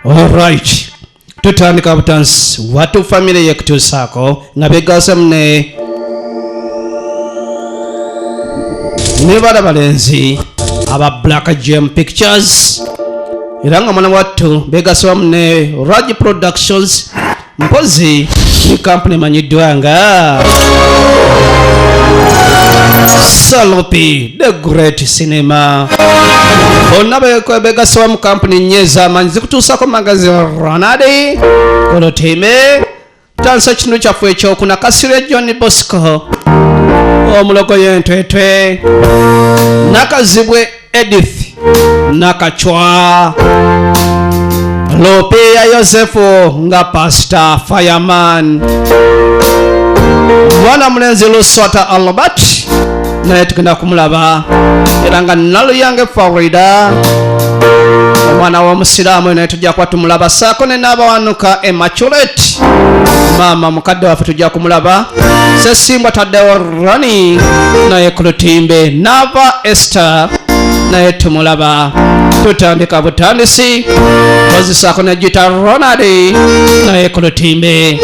Alright, tutandika butansi watu family yekutusaako nga begasamne ne bala balenzi aba Black Gem Pictures era nga mwana wattu begasamne Raj Productions mpozi ni company manyiddwa nga Salopi the Great Cinema bonna begasaba mu company nyeza manyi zikutuusako magazi Ronaldi kono time tansa kino kyaffe ekyokuna Kasirye John Bosco omulogo y'entwetwe Nakazibwe Edith Nakachwa Lope ya Yosefu nga Pastor Fireman mwana mulenzi Luswata Albert naye tugenda kumulaba era nga Naluyange Farida omwana w'omusiraamu naye tujja kuba tumulaba saako ne n'abawanuka Immaculate maama mukadde waffe tujja kumulaba Sesimbwa taddewo Roni naye ku lutimbe Nava Esther naye tumulaba tutandika butandisi kozisaako ne Gita Ronaldi naye ku lutimbe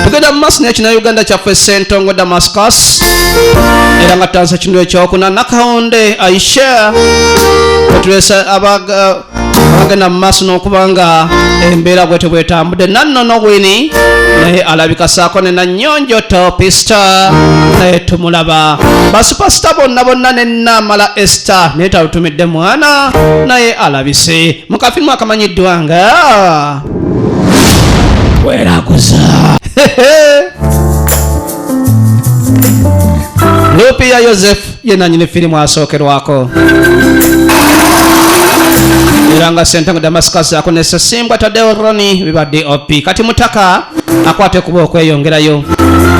tugenda mu maaso n'ekina Uganda kyaffe Ssentongo Damascus era nga tansa kino ekyokuna Nakawonde Aisha otulesa abagenda mu maaso n'okuba nga embeera bwete bwetambudde Nannono Winnie naye alabika saako ne Nanyonjo Topista naye tumulaba basupasita bonna ne Namala Esther naye talutumidde mwana naye alabise mu kafimu akamanyiddwa nga Weraguza Lupi ya Joseph yenanyine filimu asookerwako era nga Ssentongo Damascus akone Sesimbwa taddewo Roni bibadde OP kati mutaka akwate kuba okweyongerayo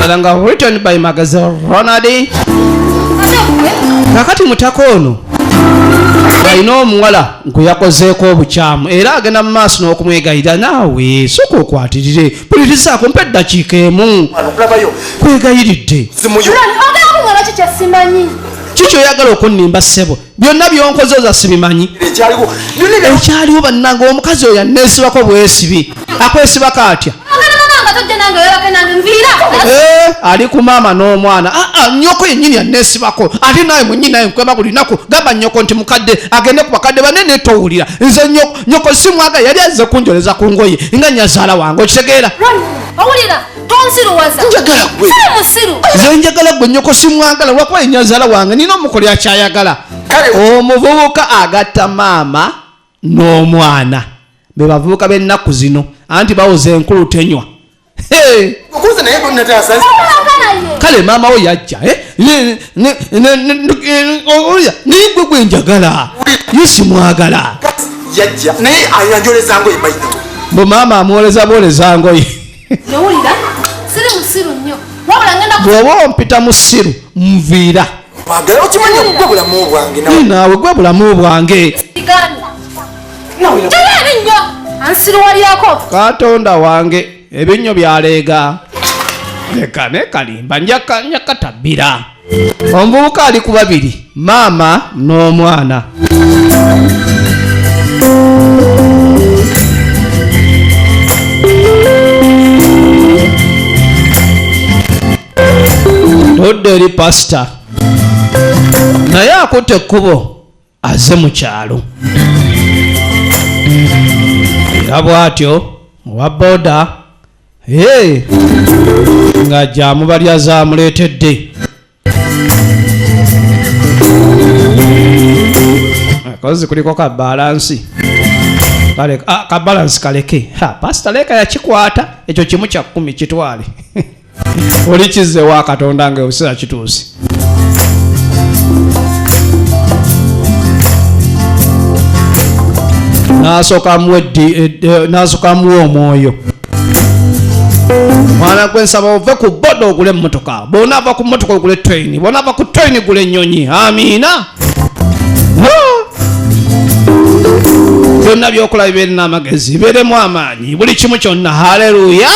era nga written by Magaze Ronaldi kakati mutaka ono alina omuwala gweyakozeeko obukyamu era agenda mu maaso n'okumwegayirira naawe soka okwatirire pulirizaako mpa eddakiika emu kwegayiridde kiki oyagala okunnimba ssebo byonna byonkoze oza sibimanyi ekyaliwo bannanga omukazi oyo anneesibako bwesibi akwesibako atya ali ku maama n'omwana nnyoko yennyini anneesibako ate naye mwennyini naye nkweba buli lunaku gamba nnyoko nti mukadde agende ku bakadde banene towulira nze nnyoko simwaga yali azze kunjoleza ku ngoye nga nnyazaala wange okitegeera nze njagala gwe nnyoko simwagala lwakuba ennyazaala wange nina omukoli akyayagala omuvubuka agatta maama n'omwana be bavubuka b'ennaku zino anti bawoza enkulu tenywa kale maama we yajja nigwe gwe njagala ye simwagala mbu maama amuwoleza bwoleza ngoye bw'oba ompita mu ssiru nviira naawe gwe bulamu bwange Katonda wange ebinnyo byaleega leka ne kalimba njakatabira omuvubuka ali ku babiri maama n'omwana todde eri pasita naye akutte ekkubo azze mu kyalo era bw'atyo owa boda nga jamu balya zamuleetedde kozi kuliko kabalansi kabalansi kaleke pasita leka yakikwata ekyo kimu kya 10 kitwale oli kizzewa Katonda nga ebiseera kituuse n'asooka muwa omwoyo mwana gwe nsaba ove ku boda ogule emmotoka bw'onaava ku mmotoka ogule train bw'onaava ku train gule ennyonyi amiina byonna byokola bibeere n'amagezi bibeeremu amaanyi buli kimu kyonna haleluya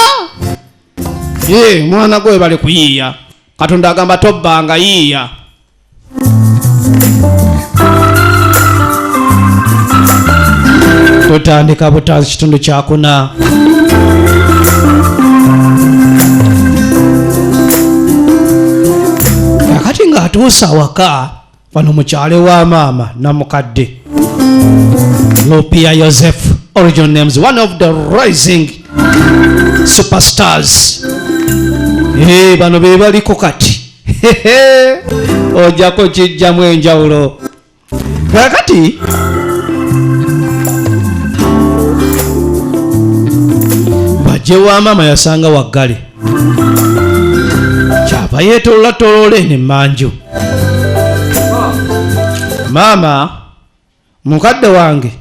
mwana gwe bali kuyiiya Katonda agamba tobbanga yiiya Lutandika butanzi kitundu kyakuna. Kakati nga atuusa waka wano mukyale wa maama namukadde Lupia Joseph, original names, one of the rising superstars. Bano be baliko kati ojjako kijjamu enjawulo. Kakati bajje wa maama yasanga waggale kyava yeetololatolola eno emmanju. Maama, mukadde wange,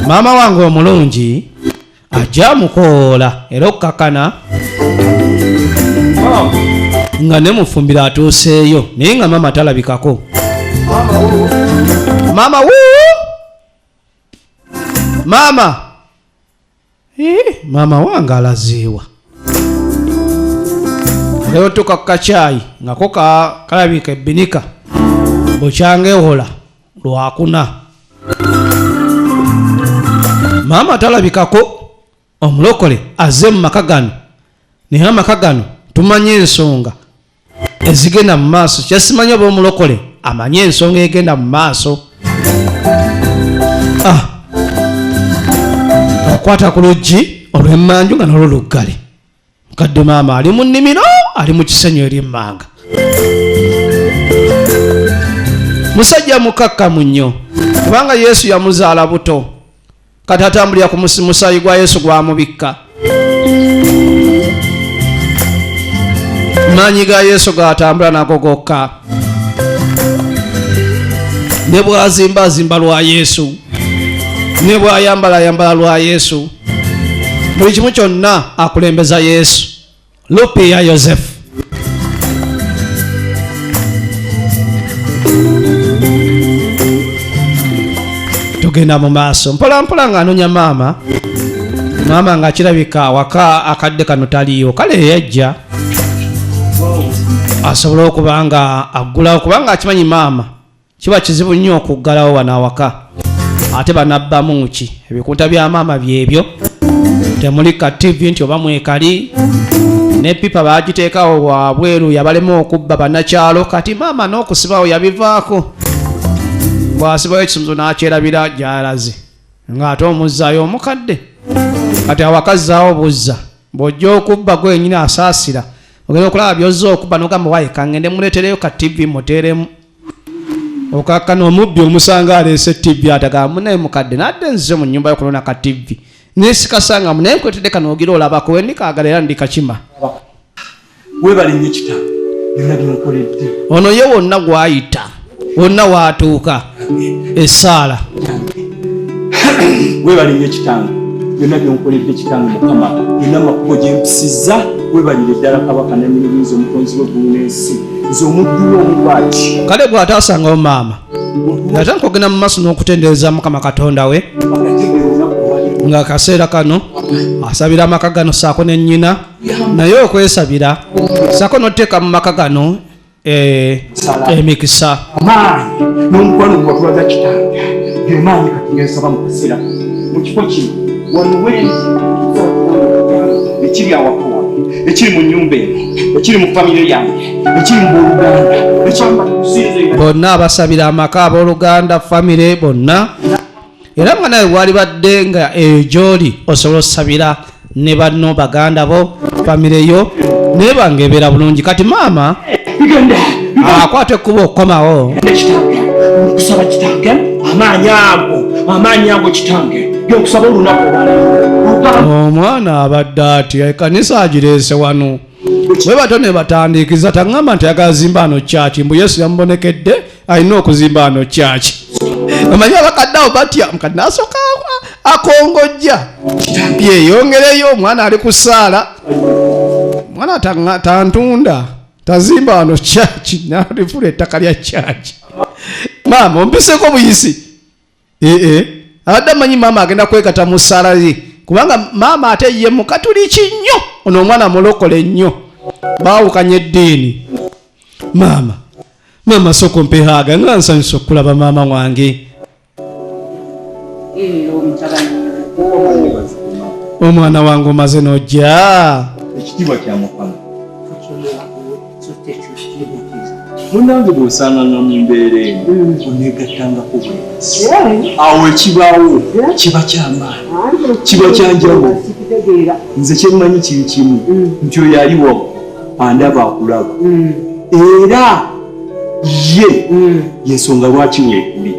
maama wange omulungi ajja mukoola era okukakana nga ne mufumbira atuuseeyo naye nga maama talabikako. Maama wuu! Maama! Maama wange alaziiwa. Leo tuka kukacaayi nga ko kalabika ebbinika bukyangewola lwakuna. Maama talabikako. Omulokole azze mu maka gano naye amaka gano tumanye ensonga ezigenda mu maaso. Kyasimanyi oba omulokole amanye ensonga egenda mu maaso. Akwata ku luggi olw'emmanju nga nolwo luggale. Mukadde maama ali mu nnimiro, ali mu kisenyu ery'emmanga. Musajja mukakkamu nnyo kubanga Yesu yamuzaala buto, kati atambulira ku musaayi gwa Yesu gwamubikka. Maanyi ga Yesu gatambula nago gokka, ne bwazimbazimba lwa Yesu, ne bwayambala lwa Yesu. Buli kimu kyonna akulembeza Yesu. Lupia Joseph. Tugenda mu maaso mpolampola ng'anonya maama. Maama nga kirabika waka akadde kano taliyo, kale yajja asobola okuba nga aggulawo kubanga akimanyi maama kiba kizibu nnyo okuggalawo wano awaka. Ate banabbamu ki ebikuta bya maama byebyo, temuli ka TV nti oba mwekali ne pipa bagiteekawo wabweru yabalema okubba bannakyalo. Kati maama n'okusibawo yabivaako, bwasibawo ekisumuzo n'akyerabira gy'alaze ng'ate omuzzaayo omukadde. Kati awakazzaawo buzza bw'ojja okubba gwenyini asaasira, ogenda okulaba byozza okubba n'ogamba waye kangende muleetereyo ka TV muteeremu. Okakkana omubbi omusanga aleese TV atagamba naye mukadde nadde nzize mu nnyumba y'okulona ka TV nesikasanga naye nkwetedde kano ogira olabako wendikaagala era ndikakima. Webalinye kitabo byonna byonkoledde. Ono ye wonna gwayita wonna waatuuka essaala. Webalinye kitange byonna byonkoledde kitange Mukama, byonna amakubo gye mpisizza. Webalire ddala Kabaka n'emirimu omutonzi w'eggulu n'ensi, nze omuddu w'omulwaki. Kale bw'ataasangawo maama yatandika okugenda mu maaso n'okutendereza Mukama Katonda we nga akaseera kano asabira amaka gano saako ne nnyina naye okwesabira saako n'oteeka mu maka gano emikisa. Amaanyi n'omukwano gwe watulaga kitange ge maanyi kati ngensaba mu kaseera mu kifo kino wano wendi ekiri awaka wange, ekiri mu nnyumba eno, ekiri mu famire yange, ekiri mu booluganda, ekyamba tusinze bonna abasabira amaka abooluganda famire bonna. Era nga nawe bwali badde nga gy'oli osobola osabira ne banno baganda bo famire yo naye bangebeera bulungi. Kati maama akwata ekkuba okukomawo. Kusaba kitange amaanyi ago kitange gekusaba olunaku olwaleero. Omwana abadde atya ekkanisa agireese wano bwe bato ne batandiikiza taŋŋamba nti ayagala zimba ano kyaki, mbu Yesu yamubonekedde alina okuzimba ano kyaki. Omanyi abakadde awo batya, mukadde n'asooka akongojja yeeyongereyo. Omwana ali ku ssaala, omwana tantunda tazimba wano kyaki, nalifula ettaka lya kyaki. Maama ompiseko buyisi. Abadde amanyi maama agenda kwegata mu ssaala ye kubanga maama ate ye mukatuliki nnyo, ono omwana mulokole nnyo, baawukanye eddiini. Maama Mama soko mpehaga nga nsanyusa okulaba maama wange. Omwana wange omaze n'ojja. Ekitiibwa kya Mukama. Munnange bw'osanganga mu mbeera eno oneegattangako bwebasi. Awo ekibaawo kiba ky'amaanyi, kiba kyanjawulo. Nze kyemmanyi kiri kimu nti oyo aliwo andaba akulaba. Era ye yensonga lwaki weekuli.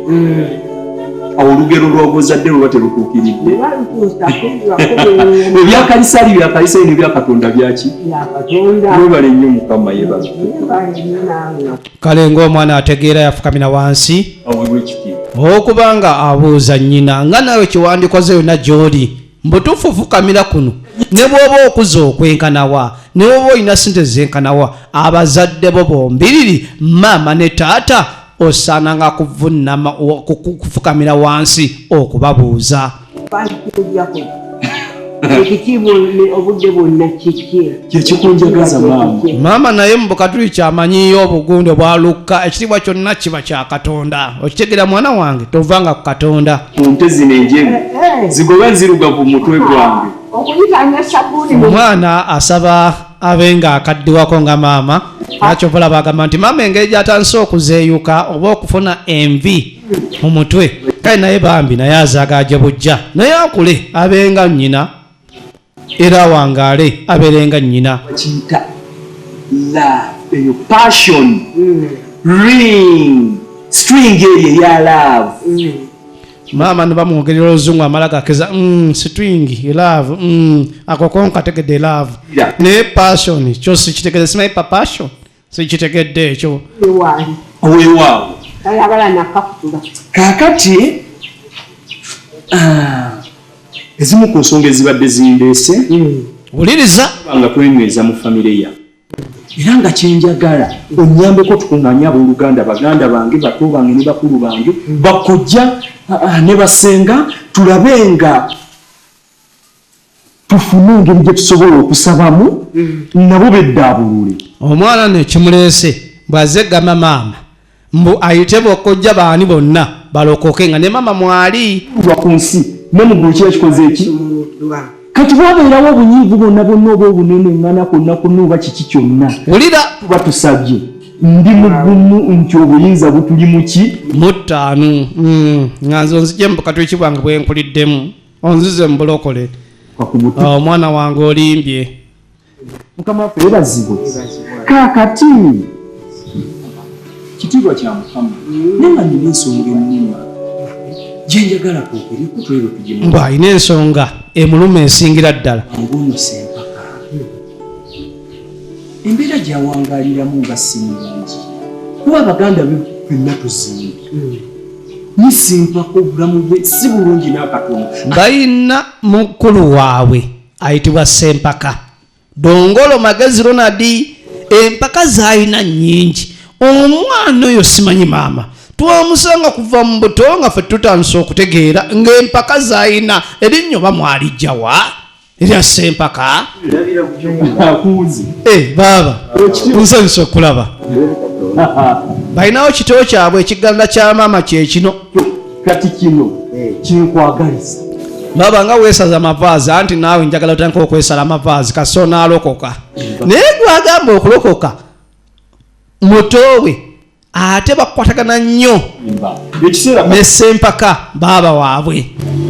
Awo olugero lw'obuzadde luba terutuukiridde. Ebyakalisa ali byakalisa n'ebyakatonda byaki? Webale nnyo Mukama yebaza. Kale ng'omwana ategeera yafukamira wansi Aweebwa ekitiibwa. okubanga abuuza nnyina nga nawe kiwandikoze yonna gy'oli mbutuufu fukamira kuno ne bw'oba okuza okwenkanawa ne bw'oba olina sente zenkanawa abazadde bo bombiriri maama ne taata osaananga kuvunama kufukamira wansi okubabuuza. Ekitiibwa obudde bwonna kiki? Kyekikunjagaza maama. Maama naye mu bukatuli kyamanyiyo obugunde bwalukka ekitiibwa kyonna kiba kya Katonda. Okitegeera mwana wange tovanga ku Katonda. Nte zino enjeru zigoba nzirugavu mu mutwe gwange. Okuyitanya sabbuuni Omwana asaba abenga akaddiwako nga maama nakyo vola bagamba nti maama engeri gy'atandise okuzeeyuka oba okufuna envi mu mutwe kale naye bambi naye azaagaaje bujja naye akule abenga nnyina era awangaale abeerenga nnyina. Bakiyita love, eyo passion, ring, string eyo eya love. Maama ne bamwogerera oluzungu amala gakeza string love ako konkategedde love naye passion kyo sikitegedde simanyi pa passion sikitegedde ekyo ewaali. Oweewaawo. Ayagala nakakutula. Kaakati ezimu ku nsonga ezibadde zindeese wuliriza nga twenyweza mu famire ya era nga kyenjagala onnyambeko tukuŋŋanya abooluganda baganda bange bato bange ne bakulu bange bakojja ne basenga tulabe nga tufune engeri gye tusobola okusabamu nabo beddaabulule. omwana nekimuleese bw'aze gama maama mbu ayite bokojja baani bonna balokoke nga ne maama mwali lwa ku nsi ne mu ggulu kiba kikoze eki kati bwabeerawo obunyiivu bwonna bwonna oba obunene ngana kwonna kwonna oba kiki kyonna wulira tuba tusabye ndi mugumu nti obuyinza butuli mu ki mu ttaano nga nze onzije mu bukatuliki bwange bwenkuliddemu onzize mu bulokole. Omwana wange olimbye. Mukama waffe yeebazibwe. Kaakati kitiibwa kya Mukama naye nga nina ensonga ennuma gye njagala kwogeriku twebwe tugimu. Mbw alina ensonga emuluma esingira ddala. Ngono Sempaka embeera gy'awangaaliramu nga si nnungi kuba abaganda be ffenna tuzimbye ni Sempaka obulamu bwe si bulungi n'akatono. Balina mukulu waabwe ayitibwa Sempaka. Dongolo Magezi Ronald empaka z'alina nnyingi. Omwana oyo simanyi maama twamusanga kuva mu buto nga ffe tutandise okutegeera ng'empaka z'alina erinnya oba mwalijja wa erya Sempaka. Akuuzi. Baaba nsanyusa okulaba balinawo kitabo kyabwe ekiganza kya maama kyekino. Kati kino kinkwagaliza baba nga weesaza amavaazi anti naawe njagala otandika okwesala amavaazi kaso n'alokoka naye gwagamba okulokoka mutowe ate bakukwatagana nnyo ne Sempaka baaba waabwe.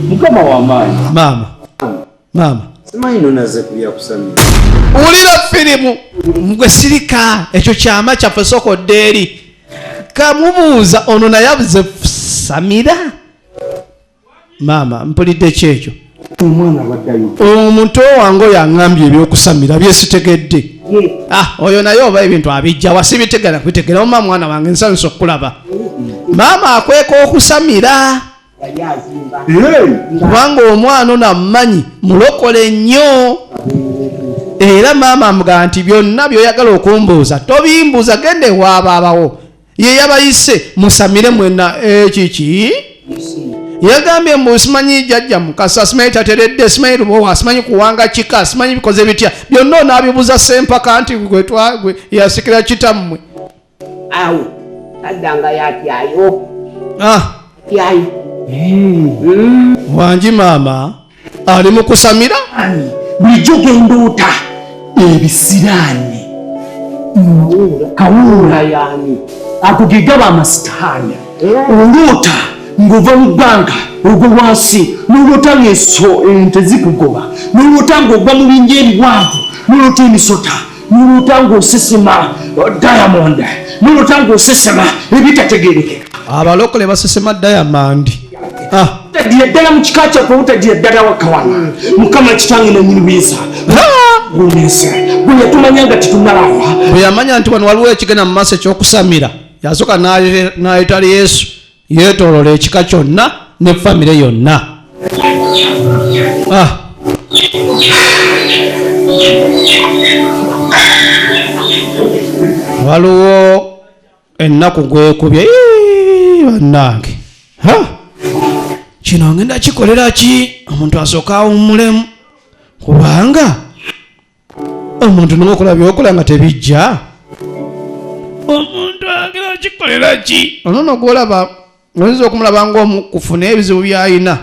Mukama w'amaanyi. Maama simanyi nonaze kulya kusamira wulira firimu gwe sirika ekyo kyama kyaffe sokodde eri kamubuuza ono naye abuze Samira. Maama mpulidde kyekyo omwana baddayo omuntu wange oyo aŋŋambye ebyokusamira byesitegedde. Oyo naye oba ebintu abijja wasibitegera kubitegera oma mwana wange nsanyusa okulaba maama akweka okusamira kubanga omwana ono amumanyi mulokole nnyo era maama amugaa nti byonna byoyagala okumbuuza tobimbuuza gende waabaabawo ye yabayise musamire mwenna ekiki yagambye mbu simanyi jjajja Mukasa simanyi tateredde simanyi lubowa simanyi kuwanga kika simanyi bikoze bitya byonna onaabibuuza Sempaka nti gwe yasikira kitammwe. Awo addanga yatyayo tyayo wangi maama ali mu kusamira bulijjo gendoota ebisiraani kawuula yani ago ge gaba amasitaani oloota ng'ova mu bbanga ogwa wansi n'oloota ng'esso ente zikugoba n'oloota ng'ogwa mu binja ebiwanvu n'oloota emisota n'oloota ng'osesema diamond n'oloota ng'osesema ebitategeerekeka abalokole basesema diamond tadira ddala mu kika kyaffe obutadira ddala wakawana mukama kitange nanyini buyisa gunese gwe yatumanya nga titunalaba bwe yamanya nti wano waliwo ekigenda mu maaso ekyokusamira yasooka n'ayitala yesu yeetoolola ekika kyonna ne famire yonna waliwo ennaku gwekubye bannange kino ngenda kikolera ki omuntu asooka awummulemu kubanga omuntu nokola byokola nga tebijja omuntu agenda kikolera ki onono gwolaba oyinza okumulaba ngaomukufu naye ebizibu byayina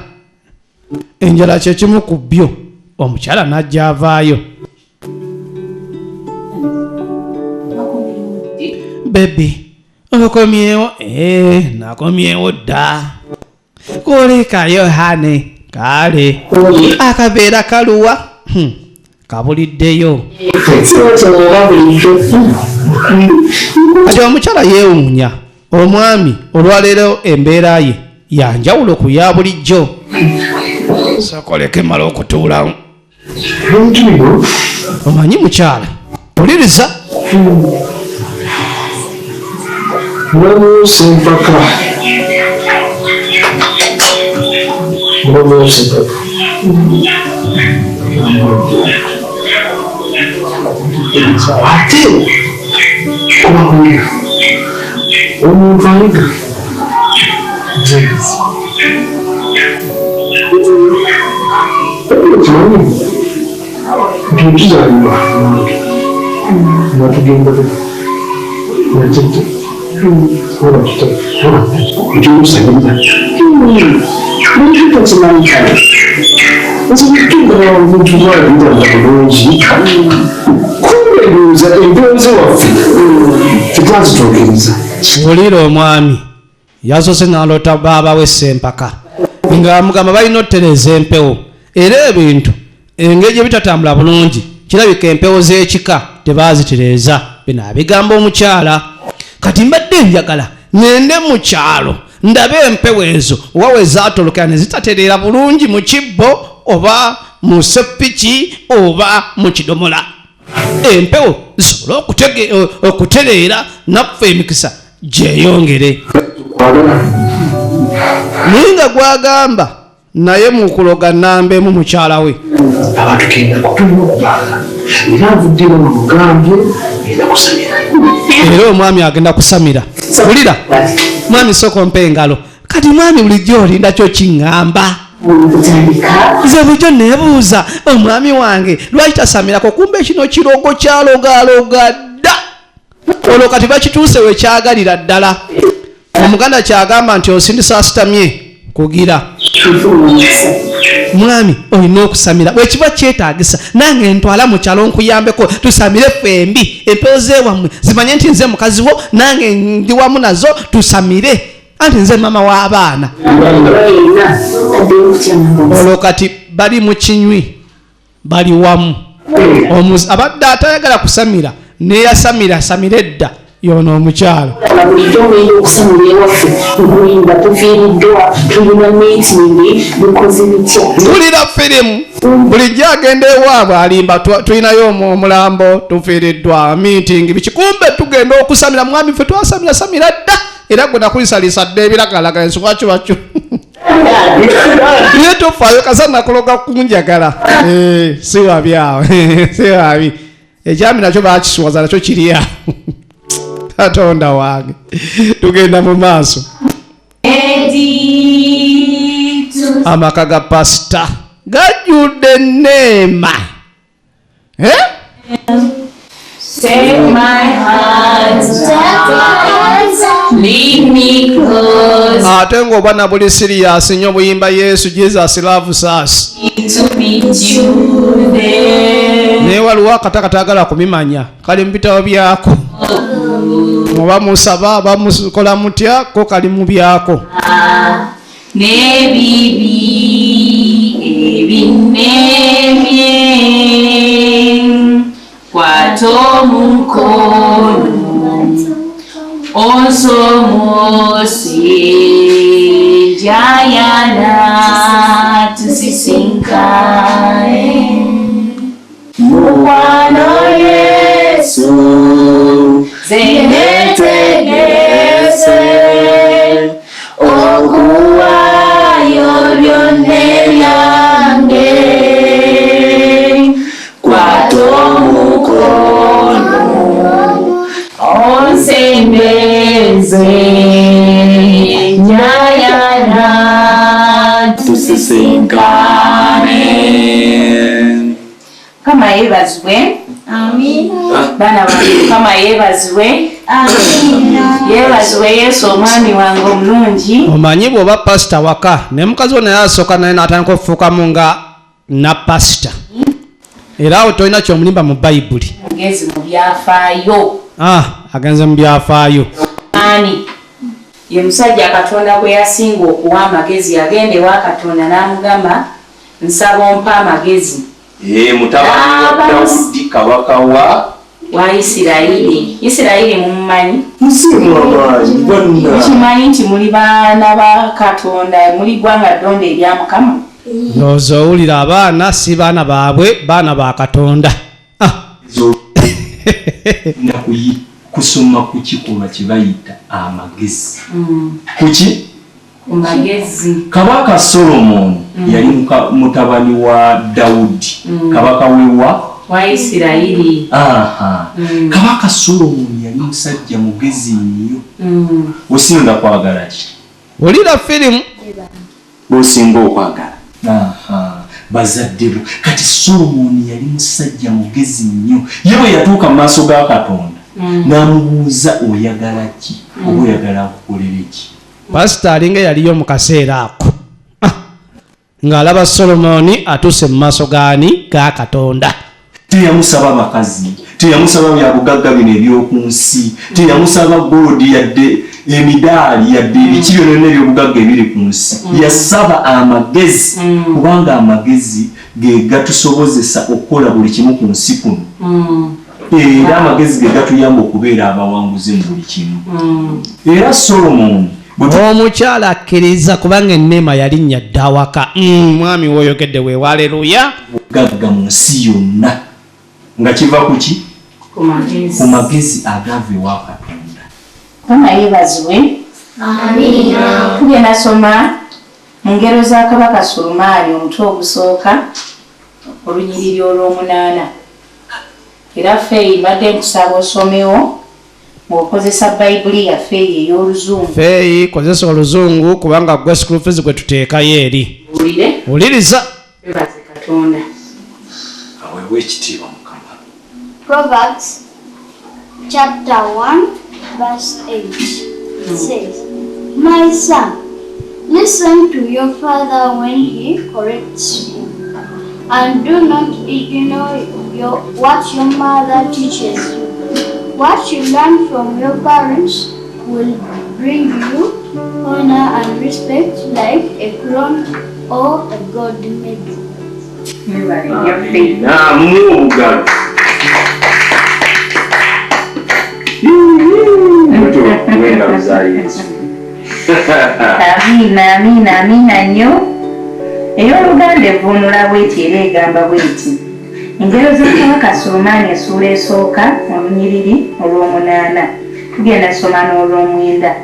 enjala kyekimu ku byo omukyala najja avaayo bebi okomyewo nakomyewo dda kolekayo hane kale akabeera kaluwa kabuliddeyo kati omukyala yeewuunya omwami olwaleero embeera ye yanjawulo ku ya bulijjo sokoleke mala okutuulamu omanyi mukyala puliriza Sempaka ate omuntu ayiga kimanyi ntituzalibwa natugenda nakete ekyokusabiriza ntukitakimanyi nzibitugala omuntu lwalabiranga bulungi kumbebuuza empeoze waffe tetwazituukiriza wulira omwami yasoose n'aloota baaba we Sempaka nga mugamba balina otereeza empewo era ebintu engeri gye bitatambula bulungi kirabika empewo z'ekika tebaazitereeza bino abigamba omukyala kati mbadde njagala ngende mu kyalo ndabe empewo ezo oba we zaatolokera ne zitatereera bulungi mu kibbo oba mu seppiki oba mu kidomola empewo zisobole okutereera naffe emikisa gyeyongere naye nga gwagamba naye mukuloga nambemu mukyala we abantu kenda kutulina okubanga era avuddeyo mugambye enda kusamira era omwami agenda kusamira wulira mwami soko mpe engalo kati mwami bulijjo olinda kyo kiŋŋamba nze bulijjo neebuuza omwami wange lwaki tasamirako kumbe kino kirogo kyalogaloga dda olwo kati bakituuse we kyagalira ddala omuganda kyagamba nti osindisa asitamye kugira mwami olina okusamira bwekiba kyetaagisa nange ntwala mu kyalo nkuyambeko tusamire fembi empewo zewammwe zimanye nti nze mukazi wo nange ndi wamu nazo tusamire anti nze mama w'abaana olwo kati bali mu kinywi bali wamu abadde atayagala kusamira neyasamira asamire edda yono omukyalo bulijjo ngenda okusamira ewaffe nguyimba tufiiriddwa tulina miitingi bukozi bitya tulira firimu bulijjo agenda ewaabwe alimba tulinayo omulambo tufiiriddwa miitingi bikikumbe tugenda okusamira mwami ffe twasamira samira dda era gwe nakulisalisa dda ebiragalaga ensubwa kibakyo naye tofaayo kasa nakuloga kunjagala siwabi awo siwabi ekyami nakyo bakiswaza nakyo kiri awo katonda wange tugenda mu maaso amaka ga pasita gajjudde neema Take my hands, lead me close. Ate ng'oba na buli serious nnyo obuyimba Yesu Jesus loves us. To meet you there. Naye waliwo akatakatagala kumimanya kali mu bitabo byako. Muba musaba aba mukola mutya ko kali mu byako. Nebibi ebinemye kwato mukono osomose jayana tusisinkane mukwano Yesu zenetegese okuwayo byonna byange kwato mukono onsembeze nyayana tusisinkane. Kama yebazibwe. Amina. Bana bange kama yebazibwe. Amina. Yebazibwe Yesu omwami wange omulungi. Omanyi bw'oba pasita waka ne mukazi wo naye asooka naye n'atandika okufuukamu nga na pasita. Era awo tolina kyomulimba mu Bayibuli. Mugezi mu byafaayo. Agenze mu byafaayo. Ani ye musajja Katonda gwe yasinga okuwa amagezi yagenda ewa Katonda n'amugamba nsaba ompa amagezi. Mutabani wa Dawudi kabaka wa Isirayiri. Isirayiri mumumanyi? Musimu amaanyi bonna. Mukimanyi nti muli baana ba Katonda, muli ggwanga ddonde erya Mukama. Ndowooza owulira abaana si baana baabwe, baana ba Katonda. Nakuyi kusoma ku kikolwa kye bayita amagezi. Kuki? Magezi. Kabaka Solomon yali mutabani wa Dawudi. Kabaka wa Isirayiri. Kabaka Solomon yali musajja mugezi nnyo. Osinga kwagala ki? Olira firimu? Osinga okwagala. Bazadde bo kati Solomon yali musajja mugezi nnyo. Ye bwe yatuuka mu maaso ga Katonda n'amubuuza oyagala ki? Oba oyagala akukolere ki? Pasita alinga yaliyo mu kaseera ako ng'alaba Solomoni atuuse mu maaso gaani ga Katonda. Teyamusaba bakazi, teyamusaba bya bugagga bino eby'oku nsi, teyamusaba goodi yadde emidaali yadde ebiki byonna eby'obugagga ebiri ku nsi. Yasaba amagezi kubanga amagezi ge gatusobozesa okukola buli kimu ku nsi kuno. Era amagezi ge gatuyamba okubeera abawanguzi mu buli kimu. Era Solomon omukyala akkiriza kubanga enneema yalinnya dda awaka. Mwami w'oyogedde we haleluya. Bugagga mu nsi yonna nga kiva ku ki? Ku magezi agava ewa Katonda. Kama yebazibwe. Amina. Tugenda soma mu ngero za Kabaka Sulemaani omutwe ogusooka olunyiriri olw'omunaana. Era feeyi mbadde nkusaba osomewo ng'okozesa Bayibuli yaffe ey'oluzungu. Feeyi kozesa oluzungu kubanga gwe school fees gwe tuteekayo eri. Owulire? Wuliriza. Webaze Katonda. Aweewo ekitiibwa Mukama. Proverbs chapter 1 verse 8 says, My son, listen to your father when he corrects you, and do not ignore what your mother teaches you. What you learn from your parents will bring you honor and respect like a crown or a gold medal. Amina nnyo. Ey'Oluganda evvuunula bw'eti era egamba bw'eti. Engero za Kabaka Sulemaani essuula esooka olunyiriri olw'omunaana. Tugenda soma n'olw'omwenda.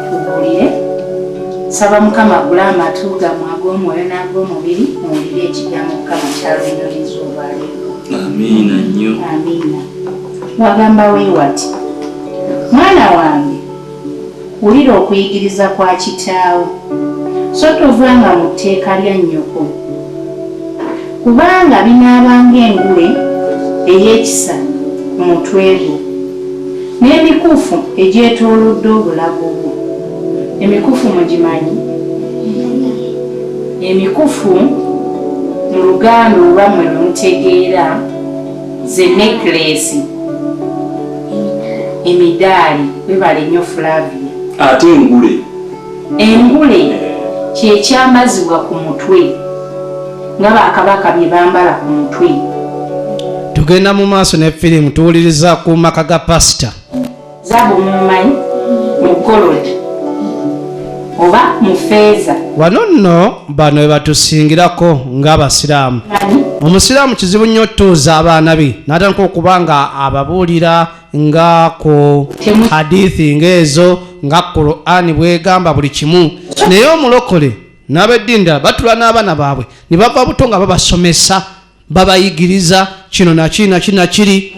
Tubuulire. Saba Mukama agule amatu gammwe ag'omwoyo n'ag'omubiri muwulire ekigambo Mukama ky'aluyiniriza olwaleero. Amiina nnyo. Amiina. Wagamba weewati. Mwana wange, wulira okuyigiriza kwa kitaawo, so tovanga mu tteeka lya nnyoko, kubanga binaabanga engule ey'ekisa ku mutwe gwo. n'emikufu egyetoolodde obulago bwo. Emikufu mugimanyi? Emikufu mu Luganda olwammwe lumutegeera ze necklace, emidaali. Webale nnyo Flavia. Ate engule kyekyambazibwa ku mutwe nga bakabaka bye bambala ku mutwe. Tugenda mu maaso ne firimu tuwuliriza ku maka ga pasita. Zaabu mumanyi mu gold oba mu feeza. Wano nno bano webatusingirako ng'Abasiraamu. Omusiraamu kizibu nnyo otuuza abaana be n'atandika okuba nga ababuulira nga ku hadithi ng'ezo nga Qur'ani bwegamba buli kimu. Naye omulokole n'ab'eddini batula n'abaana baabwe ne bava buto nga babasomesa babayigiriza kino nakiri.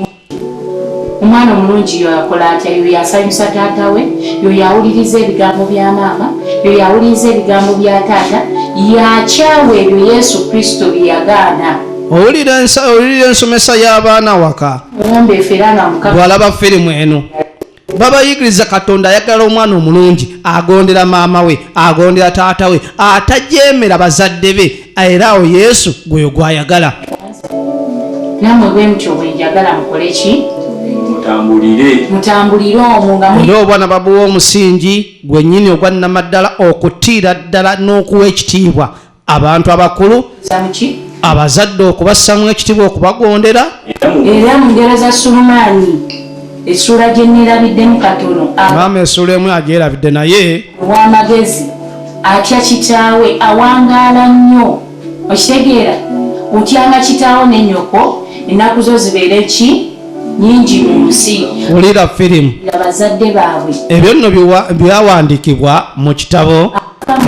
Omwana omulungi yakola atya? Yo yasanyusa taata we, yo yawuliriza ebigambo bya maama, yo yawuliriza ebigambo bya taata, yakyawa ebyo Yesu Kristo bye yagaana. Owulira ensomesa y'abaana waka. Bw'alaba firimu eno babayigiriza Katonda ayagala omwana omulungi agondera maama we, agondera taata we, atajeemera bazadde be, era awo Yesu gwe gwayagala. Namwe bwe mutyo bwe njagala mukole ki? Mutambulire omwo nga era obwana babuwa omusingi gwennyini ogwannamaddala okutiira ddala n'okuwa ekitiibwa abantu abakulu, abazadde okubassamu ekitiibwa okubagondera. Era mu ngero za Sulemaani essula gye neerabiddemu katono, maama essula emu agyerabidde naye ow'amagezi atya kitaawe, awangaala nnyo. Okitegeera? Otyanga kitaawo ne nnyoko, ennaku zo zibeere ki? Nyingi mu nsi. Wulira firimu. Abazadde baabwe ebyo nno byawandiikibwa mu kitabo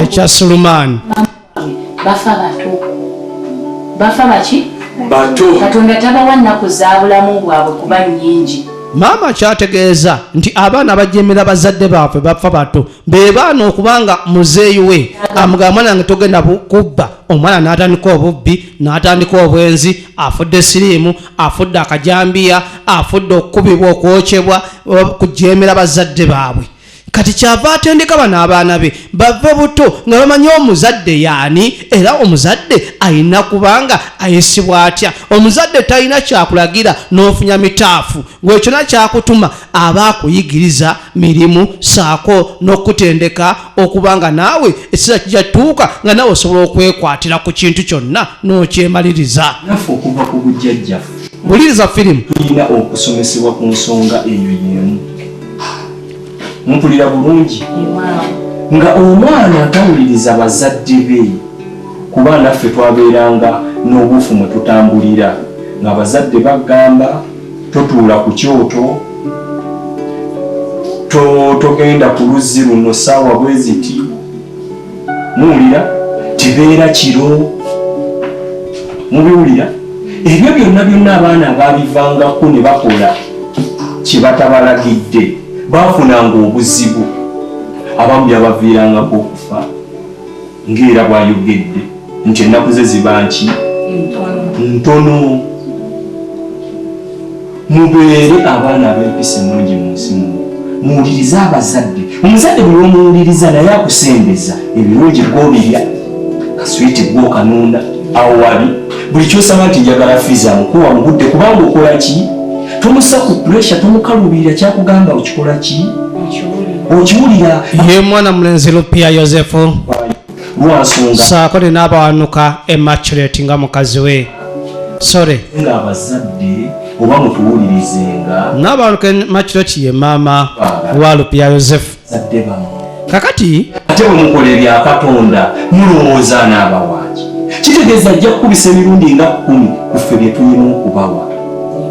ekya Sulemaani. Bafa baki? Bato. Katonda tabawa nnaku za bulamu bwabwe kuba nnyingi. Maama kyategeeza nti abaana abajemera bazadde baabwe bafa bato be baana okubanga muzeeyi we amugamba mwana wange togenda kubba, omwana n'atandika obubbi, n'atandika obwenzi, afudde siriimu, afudde akajambiya, afudde okukubibwa, okwokyebwa, kujemera bazadde baabwe. Kati kyava atendeka bano abaana be bave buto nga bamanyi omuzadde yaani, era omuzadde ayina kubanga ayisibwa atya. Omuzadde talina kyakulagira n'ofunya mitaafu, gwekyo nakyakutuma aba akuyigiriza mirimu saako n'okutendeka okubanga naawe essira kijatuuka nga naawe osobola okwekwatira ku kintu kyonna n'okyemaliriza. Naffe okuva ku bujjajjaffe wuliriza firimu tulina okusomesebwa ku nsonga eyo yemu. Mpulira bulungi nga omwana atawuliriza bazadde be, kuba naffe twabeeranga n'obufu mwe tutambulira nga abazadde bagamba totuula ku kyoto, togenda ku luzzi luno saawa bwe ziti, muwulira tibeera kiro, mubiwulira. Ebyo byonna abaana babivangako ne bakola kye batabalagidde, bafunanga obuzibu, abamu byabaviirangako okufa. Ng'era bw'ayogedde nti ennaku ze ziba nki ntono. Mubeere abaana ab'empisa ennungi mu nsi muno, muwulirize abazadde. Omuzadde buli omuwuliriza naye akusembeza ebirungi gw'obirya, kaswiti gw'okanunda awo wali. Buli kyosaba nti njagala fiizi amukuwa mu budde, kubanga okola ki? Tomussa ku puresha, tomukalubirira, kyakugamba okikola ki? Okiwulira. Ye mwana mulenzi Lupia Yosefu lwansonga saako ne n'abawanuka Immaculate nga mukazi we. Sore nga abazadde oba mutuwulirizenga. N'abawanuka Immaculate ye maama wa Lupia Yosefu. Zadde bamu kakati ate bwe mukola ebya Katonda mulowooza n'abawaaki, kitegeeza ajja kukubisa emirundi nga 10 ku ffe bye tulina okubawa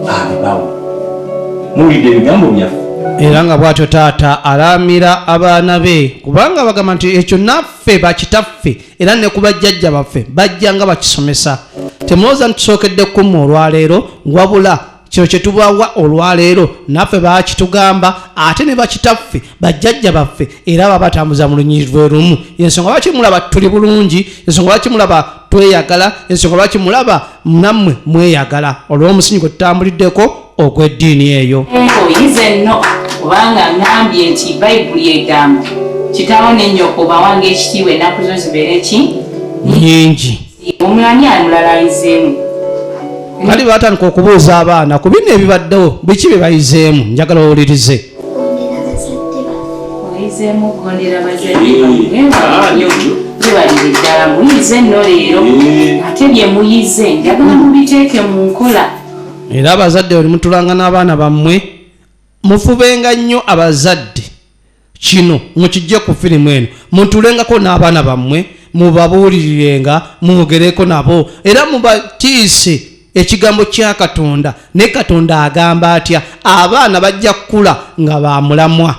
abibawa. Muwulidde ebigambo byaffe. Era nga bw'atyo taata alaamira abaana be, kubanga bagamba nti ekyo naffe bakitaffe era ne ku bajjajja baffe bajja nga bakisomesa. Temulowooza nti tusookedde kumma olwaleero, wabula kino kye tubawa olwaleero naffe bakitugamba ate ne bakitaffe bajjajja baffe era babatambuza mu lunyiriro lumu. Ensonga lwaki mulaba tuli bulungi, ensonga lwaki mulaba tweyagala, ensonga lwaki mulaba nammwe mweyagala olw'omusingi gwe tutambuliddeko ogw'eddiini eyo. Oyize nno kubanga ngambye nti bayibuli egamba kitaawo ne nnyoko bawange ekitiibwa ennaku zo zibeere ki nyingi. omwani amulala ayizeemu bali batandika okubuuza abaana ku bino ebibaddewo biki bye bayizeemu. njagala owulirize. oyizeemu okugondera bazadde bebalire ddala muyize nno leero ate bye muyize njagala mubiteeke mu nkola. era abazadde bwe mutulanga n'abaana bammwe mufubenga nnyo abazadde kino mukijje ku firimu eno mutulengako n'abaana bammwe mubabuulirirenga mwogereko nabo era mubatiise ekigambo kya Katonda ne Katonda agamba atya abaana bajja kukula nga bamulamwa.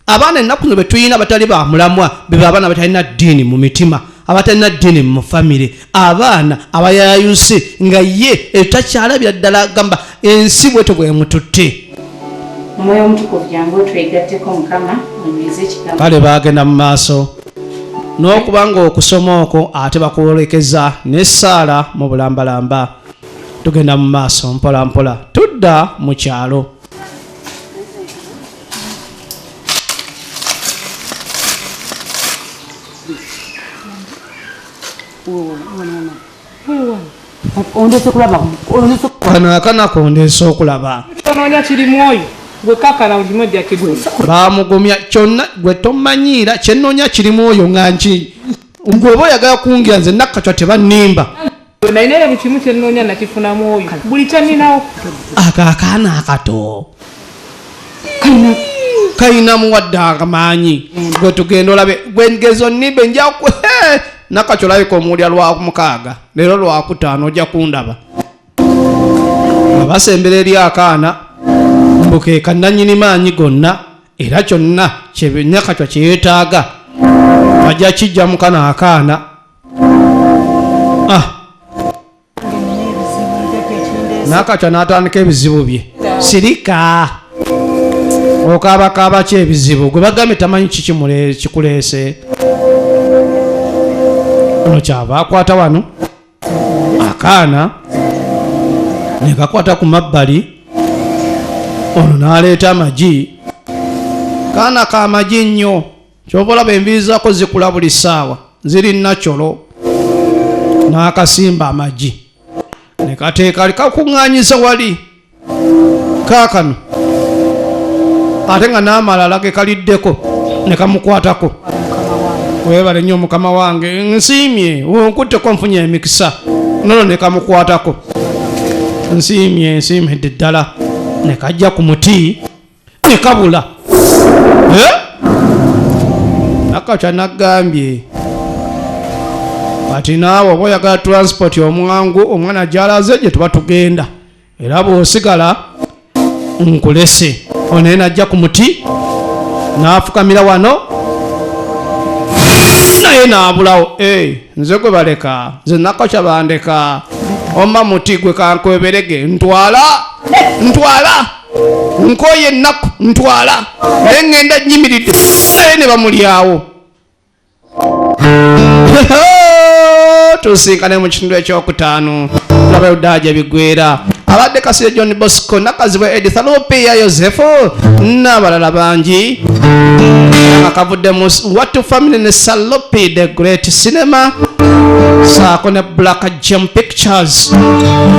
abaana ennaku zino betuyina batali bamulamwa beba abaana batalina ddiini mu mitima abatalina ddiini mu famire abaana abayayuse nga ye etakyalabira ddala agamba ensi bwetyo bwemututte. omwoyo omutukuvu jangu twegatteko mukama onyweze ekigambo. kale bagenda mu maaso n'okuba nga okusoma okwo ate bakwolekeza ne Saala mu bulambalamba. tugenda mu maaso mpola mpola tudda mu kyalo. kano akanako ndeese okulaba tononya kiri mwoyo gwe kakana ugimodya kigwe bamugumya kyonna gwe tomanyiira kyenoonya kirimu oyo nga nki gwe oba oyagala kungira nze nakacwa tebannimba nainaera bukimu kyenoonya nakifuna mwoyo buli kyaninawo akaakaana akato kayina muwadde amaanyi gwe tugenda olabe gwengezo nimbe njakwe nakacwa olabika omuwulya lwamukaaga leero lwakutaano ojja kundaba abasembera eri akaana mbukeeka nannyini maanyi gonna era kyonna nakacwa kyeyeetaaga ajja kijja mukana akaana. nakacwa n'atandika ebizibu bye sirika okaabakaaba ki ebizibu gwe bagambye tamanyi kiki kikuleese. ono kyava akwata wano akaana ne kakwata ku mabbali ono n'aleeta amagi. kaana ka magi nnyo kyova olaba enviiri zaako zikula buli ssaawa ziri nakyolo n'akasimba amagi ne kateeka likakuŋŋaanyiza wali kaakano ate nga n'amalala ge kaliddeko ne kamukwatako. webale nnyo mukama wange nsiimye onkutteko nfunye emikisa nono ne kamukwatako nsiimyedde ddala ne kajja ku muti ne kabula. nakacwa naggambye kati naawe oba oyagala transport omwangu omwana gyalaze gye tuba tugenda era bw'osigala nkulese. onaye najja ku muti n'afukamira wano naye n'abulawo. nze gwe baleka nze nakacwa bandeka omma muti gwe kankweberege ntwala nkoye ennaku ntwala naye ŋŋenda nnyimiridde naye ne bamulyawo. tusinkane mu kitundu ekyokutaano laba Yudaja Bigwera abadde Kasirye John Bosco nakazibwa Edith Alupiya Yosefu n'abalala bangi akavudde mu Watu Family ne Salopi The Great Cinema saako ne Black Gem Pictures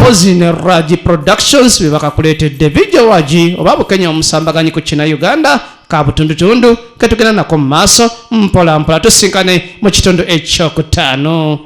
Ozi ne Raji Productions bebakakuleetedde video Raji oba Bukenya omusambaganyi ku Kina Uganda kabutundutundu ketugenda nako mu maaso mpola mpola tusinkane mu kitundu ekyokutaano.